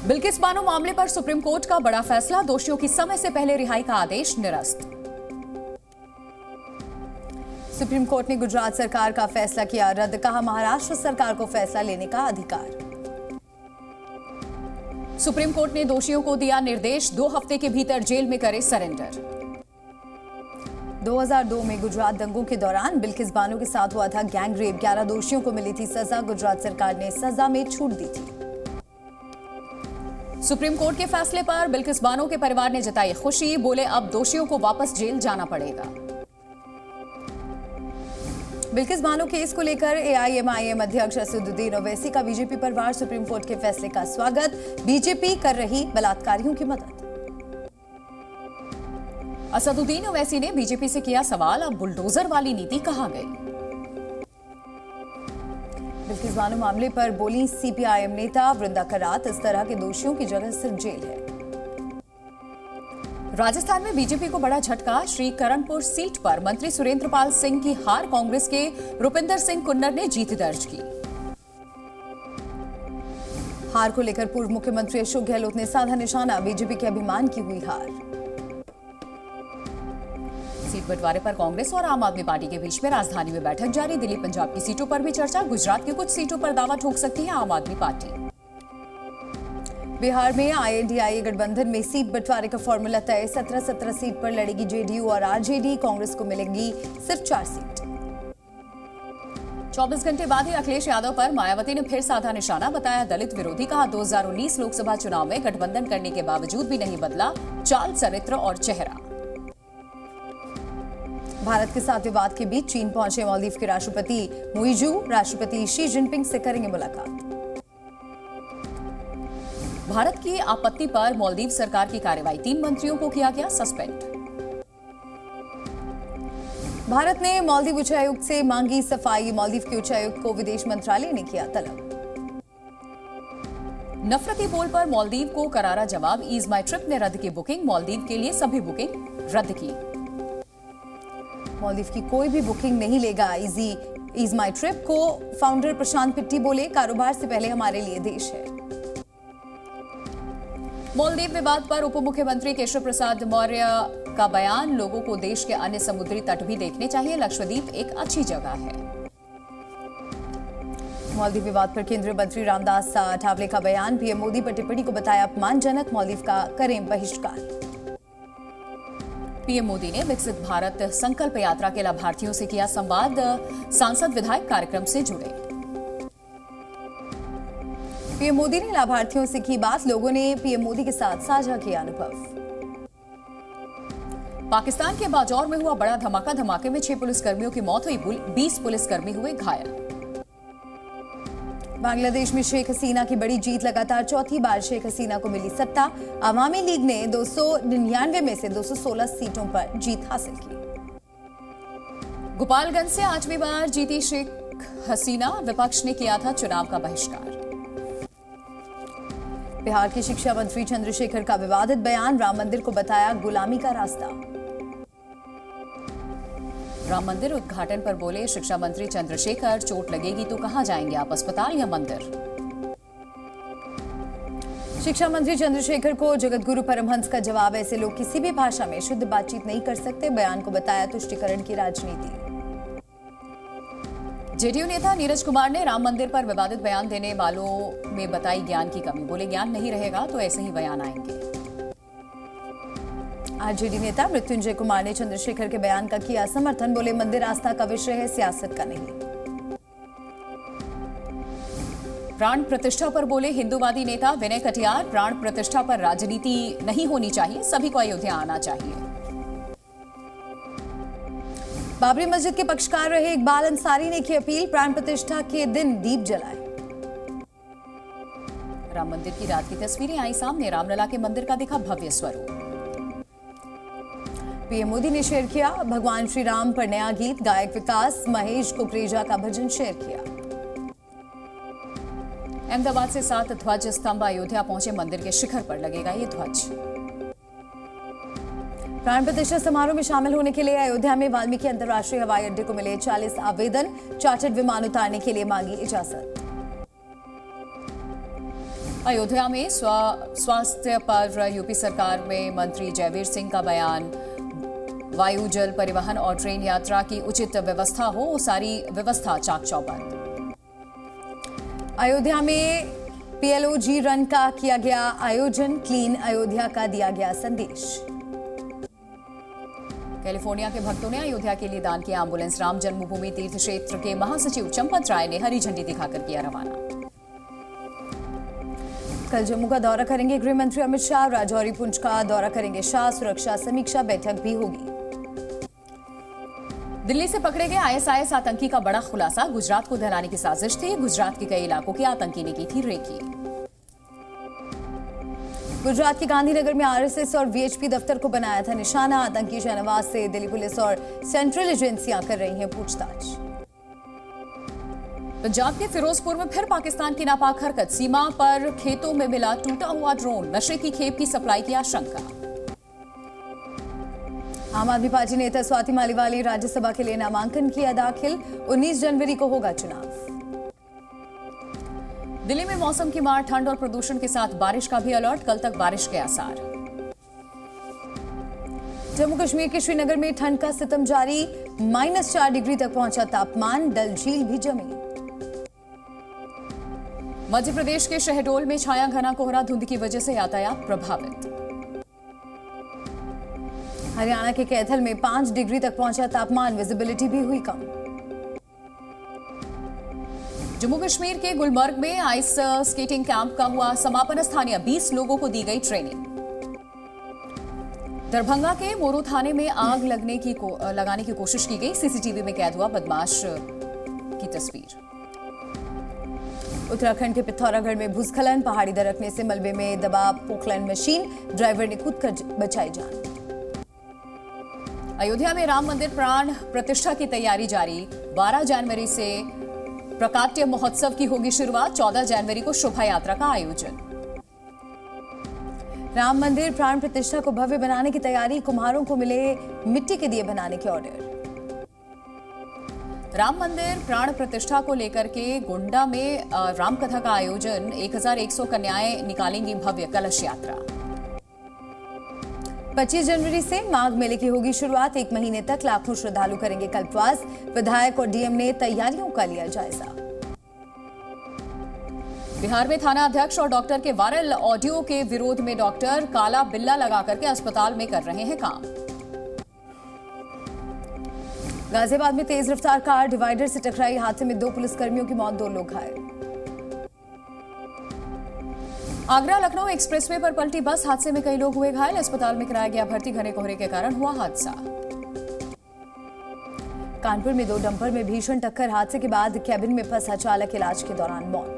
बिल्किस बानो मामले पर supreme court का बड़ा फैसला, दोषियों की समय से पहले रिहाई का आदेश निरस्त। सुप्रीम कोर्ट ने गुजरात सरकार का फैसला किया रद्द, कहा महाराष्ट्र सरकार को फैसला लेने का अधिकार। सुप्रीम कोर्ट ने दोषियों को दिया निर्देश, 2 हफ्ते के भीतर जेल में करे सरेंडर। 2002 में गुजरात दंगों के दौरान बिल्किस बानो के साथ हुआ था गैंग रेप, 11 दोषियों को मिली थी सजा, गुजरात सरकार ने सजा में छूट दी थी। सुप्रीम कोर्ट के फैसले पर बिल्किस बानो के परिवार ने जताई खुशी, बोले अब दोषियों को वापस जेल जाना पड़ेगा। बिल्किस बानो केस को लेकर एआईएमआईएम अध्यक्ष असदुद्दीन ओवैसी का बीजेपी पर वार, सुप्रीम कोर्ट के फैसले का स्वागत, बीजेपी कर रही बलात्कारियों की मदद। असदुद्दीन ओवैसी ने बीजेपी से किया सवाल, अब बुलडोजर वाली नीति कहां गई। बिल्किस बानो मामले पर बोली सीपीआईएम नेता वृंदा करात, इस तरह के दोषियों की जगह सिर्फ जेल है। राजस्थान में बीजेपी को बड़ा झटका, श्री करणपुर सीट पर मंत्री सुरेंद्र पाल सिंह की हार, कांग्रेस के रुपिंदर सिंह कुन्नर ने जीत दर्ज की। हार को लेकर पूर्व मुख्यमंत्री अशोक गहलोत ने साधा निशाना, बीजेपी के अभिमान की हुई हार। सीट बंटवारे पर कांग्रेस और आम आदमी पार्टी के बीच में राजधानी में बैठक जारी, दिल्ली पंजाब की सीटों पर भी चर्चा, गुजरात की कुछ सीटों पर दावा ठोक सकती है आम आदमी पार्टी। बिहार में आईएनडीआईए गठबंधन में सीट बंटवारे का फॉर्मूला तय, 17 सीट पर लड़ेगी जेडीयू और आरजेडी, कांग्रेस को मिलेंगी सिर्फ 4 सीट। 24 घंटे बाद ही अखिलेश यादव पर मायावती ने फिर साधा निशाना, बताया दलित विरोधी, कहा 2019 लोकसभा चुनाव में गठबंधन करने के बावजूद भी नहीं बदला चाल, चरित्र और चेहरा। भारत के साथ विवाद के बीच चीन पहुंचे मालदीव के राष्ट्रपति मुइजू, राष्ट्रपति शी जिनपिंग से करेंगे मुलाकात। भारत की आपत्ति पर मालदीव सरकार की कार्रवाई, 3 मंत्रियों को किया गया सस्पेंड। भारत ने मालदीव उच्चायुक्त से मांगी सफाई, मालदीव के उच्चायुक्त को विदेश मंत्रालय ने किया तलब। नफरती बोल पर मालदीव को करारा जवाब, ईज माई ट्रिप ने रद्द की बुकिंग, मालदीव के लिए सभी बुकिंग रद्द की। मालदीव की कोई भी बुकिंग नहीं लेगा ईज माई ट्रिप को फाउंडर प्रशांत पिट्टी बोले, कारोबार से पहले हमारे लिए देश है। मालदीव विवाद पर उप मुख्यमंत्री केशव प्रसाद मौर्य का बयान, लोगों को देश के अन्य समुद्री तट भी देखने चाहिए, लक्षद्वीप एक अच्छी जगह है। मालदीव विवाद पर केंद्रीय मंत्री रामदास अठावले का बयान, पीएम मोदी पर टिप्पणी को बताया अपमानजनक, मालदीव का करें बहिष्कार। पीएम मोदी ने विकसित भारत संकल्प यात्रा के लाभार्थियों से किया संवाद, सांसद विधायक कार्यक्रम से जुड़े। पीएम मोदी ने लाभार्थियों से की बात, लोगों ने पीएम मोदी के साथ साझा किया अनुभव। पाकिस्तान के बाजौर में हुआ बड़ा धमाका, धमाके में 6 पुलिसकर्मियों की मौत हुई, 20 पुलिसकर्मी हुए घायल। बांग्लादेश में शेख हसीना की बड़ी जीत, लगातार चौथी बार शेख हसीना को मिली सत्ता, अवामी लीग ने 299 में से 216 सीटों पर जीत हासिल की। गोपालगंज से 8वीं बार जीती शेख हसीना, विपक्ष ने किया था चुनाव का बहिष्कार। बिहार के शिक्षा मंत्री चंद्रशेखर का विवादित बयान, राम मंदिर को बताया गुलामी का रास्ता। राम मंदिर उद्घाटन पर बोले शिक्षा मंत्री चंद्रशेखर, चोट लगेगी तो कहां जाएंगे आप, अस्पताल या मंदिर। शिक्षा मंत्री चंद्रशेखर को जगतगुरु परमहंस का जवाब, ऐसे लोग किसी भी भाषा में शुद्ध बातचीत नहीं कर सकते, बयान को बताया तुष्टीकरण की राजनीति। जेडीयू नेता नीरज कुमार ने राम मंदिर पर विवादित बयान देने वालों में बताई ज्ञान की कमी, बोले ज्ञान नहीं रहेगा तो ऐसे ही बयान आएंगे। आरजेडी नेता मृत्युंजय कुमार ने चंद्रशेखर के बयान का किया समर्थन, बोले मंदिर आस्था का विषय है, सियासत का नहीं। प्राण प्रतिष्ठा पर बोले हिंदूवादी नेता विनय कटियार, प्राण प्रतिष्ठा पर राजनीति नहीं होनी चाहिए, सभी को अयोध्या आना चाहिए। बाबरी मस्जिद के पक्षकार रहे इकबाल अंसारी ने की अपील, प्राण प्रतिष्ठा के दिन दीप जलाए। राम मंदिर की रात की तस्वीरें आई सामने, रामलला के मंदिर का दिखा भव्य स्वरूप। पीएम मोदी ने शेयर किया भगवान श्री राम पर नया गीत, गायक विकास महेश कुकरेजा का भजन शेयर किया। अहमदाबाद से 7 ध्वज स्तंभ अयोध्या पहुंचे, मंदिर के शिखर पर लगेगा ये ध्वज। प्राण प्रतिष्ठा समारोह में शामिल होने के लिए अयोध्या में वाल्मीकि अंतर्राष्ट्रीय हवाई अड्डे को मिले 40 आवेदन, चार्टर्ड विमान उतारने के लिए मांगी इजाजत। अयोध्या में स्वास्थ्य पर यूपी सरकार में मंत्री जयवीर सिंह का बयान। वायु जल परिवहन और ट्रेन यात्रा की उचित व्यवस्था हो, सारी व्यवस्था चाक चौबंद। अयोध्या में पीएलओजी रन का किया गया आयोजन, क्लीन अयोध्या का दिया गया संदेश। कैलिफोर्निया के भक्तों ने अयोध्या के लिए दान किया एम्बुलेंस। राम जन्मभूमि तीर्थ क्षेत्र के महासचिव चंपत राय ने हरी झंडी दिखाकर किया रवाना। कल जम्मू का दौरा करेंगे गृह मंत्री अमित शाह। राजौरी पुंछ का दौरा करेंगे शाह। सुरक्षा समीक्षा बैठक भी होगी। दिल्ली से पकड़े गए आईएसआईएस आतंकी का बड़ा खुलासा। गुजरात को दहलाने की साजिश थी। गुजरात के कई इलाकों के आतंकी ने की थी रेकी। गुजरात के गांधीनगर में आरएसएस और वीएचपी दफ्तर को बनाया था निशाना। आतंकी शहनवाज से दिल्ली पुलिस और सेंट्रल एजेंसियां कर रही हैं पूछताछ। पंजाब के फिरोजपुर में फिर पाकिस्तान की नापाक हरकत। सीमा पर खेतों में मिला टूटा हुआ ड्रोन। नशे की खेप की सप्लाई की आशंका। आम आदमी पार्टी नेता स्वाति मालीवाल राज्यसभा के लिए नामांकन किया दाखिल। 19 जनवरी को होगा चुनाव। दिल्ली में मौसम की मार, ठंड और प्रदूषण के साथ बारिश का भी अलर्ट। कल तक बारिश के आसार। जम्मू कश्मीर के श्रीनगर में ठंड का सितम जारी। -4 डिग्री तक पहुंचा तापमान। डल झील भी जमी। मध्य प्रदेश के शहडोल में छाया घना कोहरा। धुंध की वजह से यातायात प्रभावित। हरियाणा के कैथल में 5 डिग्री तक पहुंचा तापमान। विजिबिलिटी भी हुई कम। जम्मू कश्मीर के गुलमर्ग में आइस स्केटिंग कैंप का हुआ समापन। स्थानीय 20 लोगों को दी गई ट्रेनिंग। दरभंगा के मोरू थाने में आग लगाने की कोशिश की गई। सीसीटीवी में कैद हुआ बदमाश की तस्वीर। उत्तराखंड के पिथौरागढ़ में भूस्खलन। पहाड़ी दरकने से मलबे में दबा पोकलैंड मशीन। ड्राइवर ने कूदकर बचाई जान। अयोध्या में राम मंदिर प्राण प्रतिष्ठा की तैयारी जारी। 12 जनवरी से प्रकाट्य महोत्सव की होगी शुरुआत। 14 जनवरी को शोभा यात्रा का आयोजन। राम मंदिर प्राण प्रतिष्ठा को भव्य बनाने की तैयारी। कुम्हारों को मिले मिट्टी के दिए बनाने के ऑर्डर। राम मंदिर प्राण प्रतिष्ठा को लेकर के गोंडा में रामकथा का आयोजन। 1100 कन्याएं निकालेंगी भव्य कलश यात्रा। 25 जनवरी से माघ मेले की होगी शुरुआत। 1 महीने तक लाखों श्रद्धालु करेंगे कल्पवास। विधायक और डीएम ने तैयारियों का लिया जायजा। बिहार में थाना अध्यक्ष और डॉक्टर के वायरल ऑडियो के विरोध में डॉक्टर काला बिल्ला लगाकर के अस्पताल में कर रहे हैं काम। गाजियाबाद में तेज रफ्तार कार डिवाइडर से टकराई। हादसे में 2 पुलिसकर्मियों की मौत, 2 लोग घायल। आगरा लखनऊ एक्सप्रेसवे पर पलटी बस। हादसे में कई लोग हुए घायल। अस्पताल में कराया गया भर्ती। घने कोहरे के कारण हुआ हादसा। कानपुर में 2 डंपर में भीषण टक्कर। हादसे के बाद कैबिन में फंसा चालक, इलाज के दौरान मौत।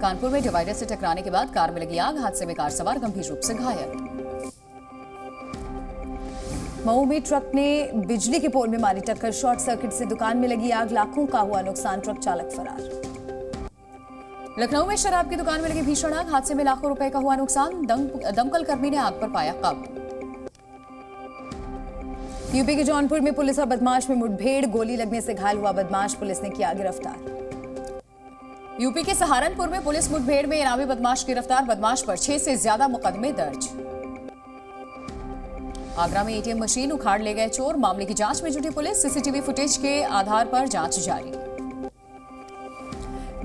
कानपुर में डिवाइडर से टकराने के बाद कार में लगी आग। हादसे में कार सवार गंभीर रूप से घायल। मऊ में ट्रक ने बिजली के पोल में मारी टक्कर। शॉर्ट सर्किट से दुकान में लगी आग। लाखों का हुआ नुकसान। ट्रक चालक फरार। लखनऊ में शराब की दुकान में लगी भीषण आग। हादसे में लाखों रुपए का हुआ नुकसान। दमकल कर्मी ने आग पर पाया काबू। यूपी के जौनपुर में पुलिस और बदमाश में मुठभेड़। गोली लगने से घायल हुआ बदमाश, पुलिस ने किया गिरफ्तार। यूपी के सहारनपुर में पुलिस मुठभेड़ में इनामी बदमाश गिरफ्तार। बदमाश पर 6 से ज्यादा मुकदमे दर्ज। आगरा में एटीएम मशीन उखाड़ ले गए चोर। मामले की जांच में जुटी पुलिस। सीसीटीवी फुटेज के आधार पर जांच जारी।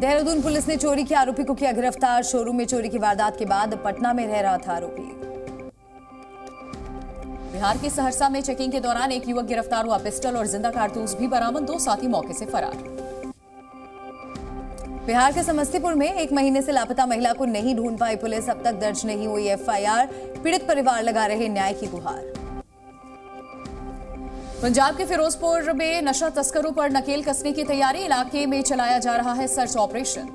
देहरादून पुलिस ने चोरी के आरोपी को किया गिरफ्तार। शोरूम में चोरी की वारदात के बाद पटना में रह रहा था आरोपी। बिहार के सहरसा में चेकिंग के दौरान एक युवक गिरफ्तार हुआ। पिस्टल और जिंदा कारतूस भी बरामद। 2 साथी मौके से फरार। बिहार के समस्तीपुर में 1 महीने से लापता महिला को नहीं ढूंढ पाई पुलिस। अब तक दर्ज नहीं हुई एफआईआर। पीड़ित परिवार लगा रहे न्याय की गुहार। पंजाब के फिरोजपुर में नशा तस्करों पर नकेल कसने की तैयारी। इलाके में चलाया जा रहा है सर्च ऑपरेशन।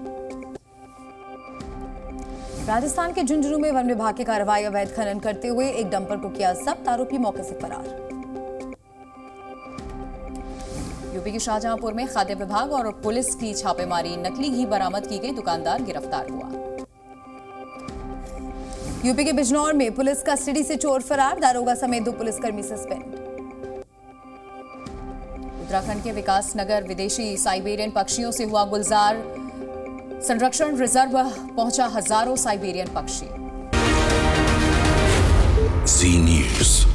राजस्थान के झुंझुनू में वन विभाग की कार्रवाई। अवैध खनन करते हुए एक डंपर को किया जब्त। आरोपी मौके से फरार। यूपी के शाहजहांपुर में खाद्य विभाग और पुलिस की छापेमारी। नकली घी बरामद की गई। दुकानदार गिरफ्तार हुआ। यूपी के बिजनौर में पुलिस कस्टडी से चोर फरार। दारोगा समेत 2 पुलिसकर्मी सस्पेंड। उत्तराखंड के विकास नगर विदेशी साइबेरियन पक्षियों से हुआ गुलजार। संरक्षण रिजर्व पहुंचा हजारों साइबेरियन पक्षी। Zee News.